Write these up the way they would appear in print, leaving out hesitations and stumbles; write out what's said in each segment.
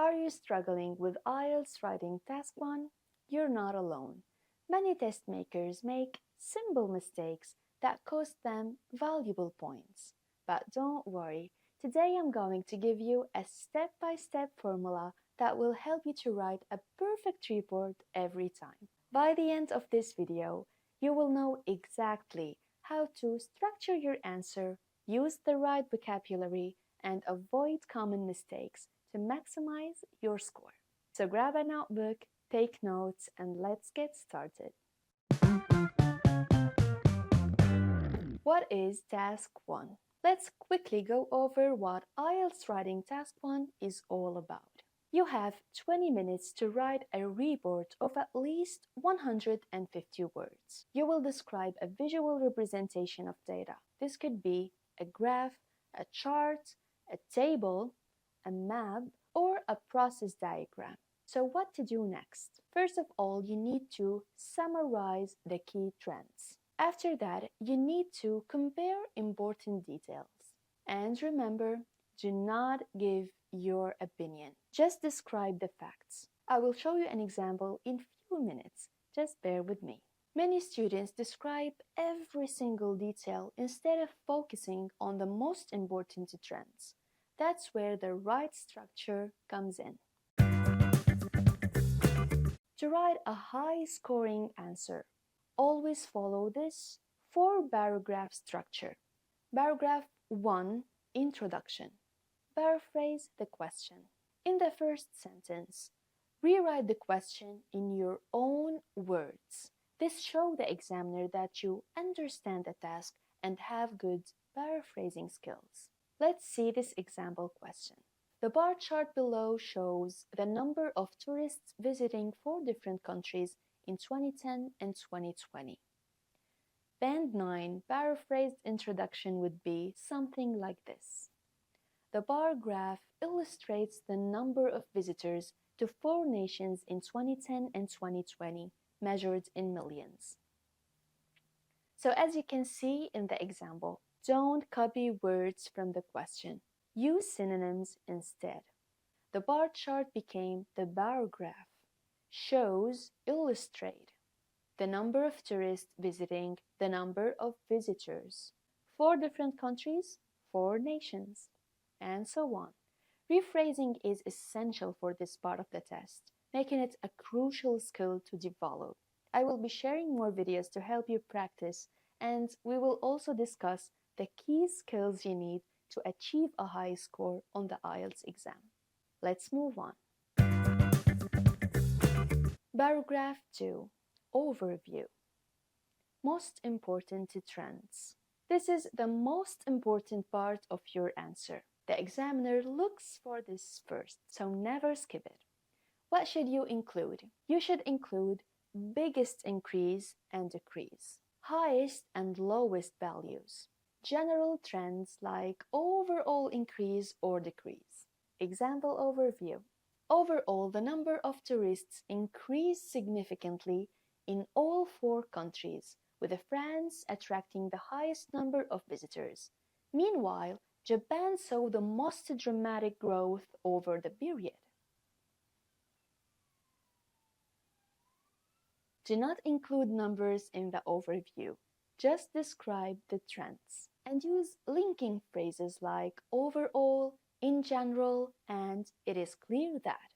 Are you struggling with IELTS Writing Task 1? You're not alone. Many test makers make simple mistakes that cost them valuable points. But don't worry, today I'm going to give you a step-by-step formula that will help you to write a perfect report every time. By the end of this video, you will know exactly how to structure your answer, use the right vocabulary, and avoid common mistakes to maximize your score. So grab a notebook, take notes, and let's get started. What is Task 1? Let's quickly go over what IELTS Writing Task 1 is all about. You have 20 minutes to write a report of at least 150 words. You will describe a visual representation of data. This could be a graph, a chart, a table, a map, or a process diagram. So what to do next? First of all, you need to summarize the key trends. After that, you need to compare important details. And remember, do not give your opinion. Just describe the facts. I will show you an example in few minutes. Just bear with me. Many students describe every single detail instead of focusing on the most important trends. That's where the right structure comes in. To write a high-scoring answer, always follow this 4-paragraph structure. Paragraph 1, Introduction. Paraphrase the question. In the first sentence, rewrite the question in your own words. This shows the examiner that you understand the task and have good paraphrasing skills. Let's see this example question. The bar chart below shows the number of tourists visiting 4 different countries in 2010 and 2020. Band 9 paraphrased introduction would be something like this. The bar graph illustrates the number of visitors to 4 nations in 2010 and 2020, measured in millions. So as you can see in the example, don't copy words from the question. Use synonyms instead. The bar chart became the bar graph. Shows, illustrate. The number of tourists visiting, the number of visitors. 4 different countries, 4 nations, and so on. Rephrasing is essential for this part of the test, making it a crucial skill to develop. I will be sharing more videos to help you practice, and we will also discuss the key skills you need to achieve a high score on the IELTS exam. Let's move on. Paragraph 2. Overview. Most important trends. This is the most important part of your answer. The examiner looks for this first, so never skip it. What should you include? You should include biggest increase and decrease, highest and lowest values, general trends like overall increase or decrease. Example overview. Overall, the number of tourists increased significantly in all 4 countries, with France attracting the highest number of visitors. Meanwhile, Japan saw the most dramatic growth over the period. Do not include numbers in the overview. Just describe the trends and use linking phrases like overall, in general, and it is clear that.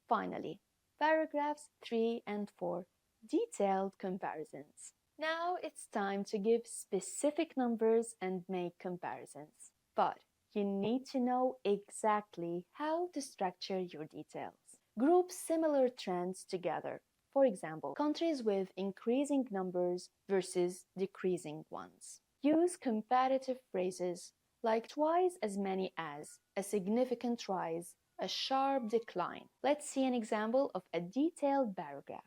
Finally, paragraphs 3 and 4, detailed comparisons. Now it's time to give specific numbers and make comparisons. But you need to know exactly how to structure your details. Group similar trends together. For example, countries with increasing numbers versus decreasing ones. Use comparative phrases like twice as many as, a significant rise, a sharp decline. Let's see an example of a detailed paragraph.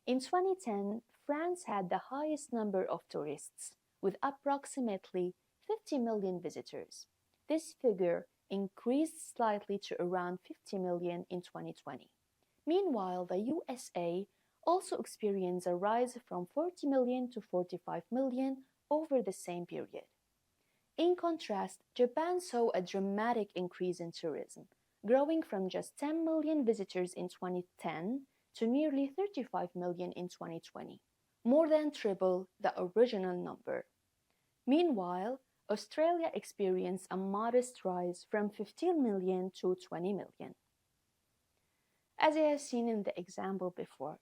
In 2010, France had the highest number of tourists, with approximately 50 million visitors. This figure increased slightly to around 50 million in 2020. Meanwhile, the USA also experienced a rise from 40 million to 45 million over the same period. In contrast, Japan saw a dramatic increase in tourism, growing from just 10 million visitors in 2010 to nearly 35 million in 2020, more than triple the original number. Meanwhile, Australia experienced a modest rise from 15 million to 20 million. As I have seen in the example before,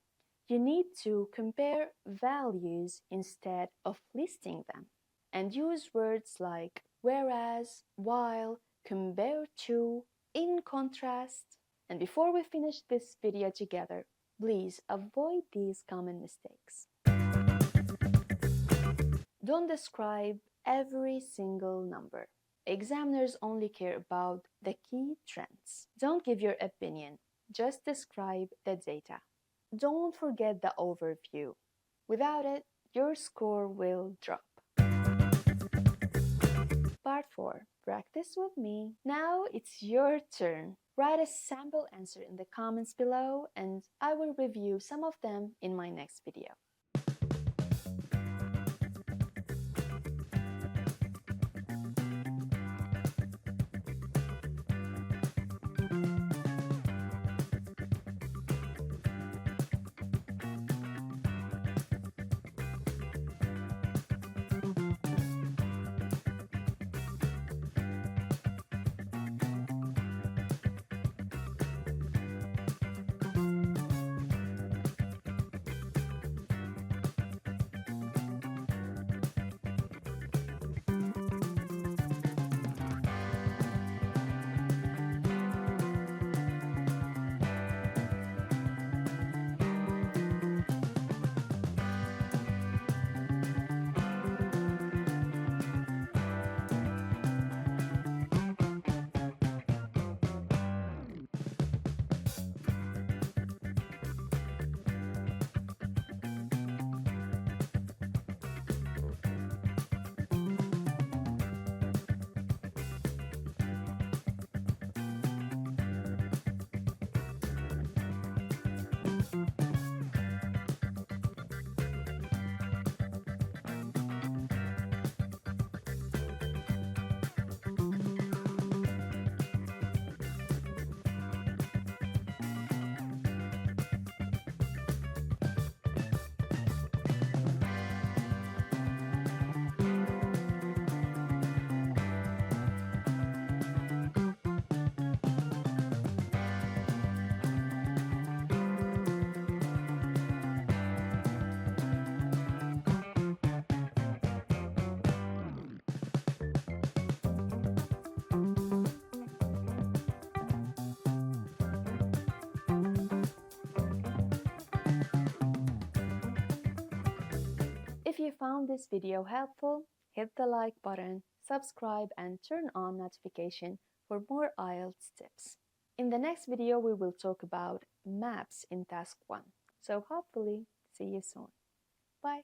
you need to compare values instead of listing them and use words like whereas, while, compared to, in contrast. And before we finish this video together, please avoid these common mistakes. Don't describe every single number. Examiners only care about the key trends. Don't give your opinion, just describe the data. Don't forget the overview. Without it, your score will drop. Part 4. Practice with me. Now it's your turn. Write a sample answer in the comments below and I will review some of them in my next video. If you found this video helpful, hit the like button, subscribe, and turn on notification for more IELTS tips. In the next video, we will talk about maps in Task 1. So hopefully, see you soon. Bye!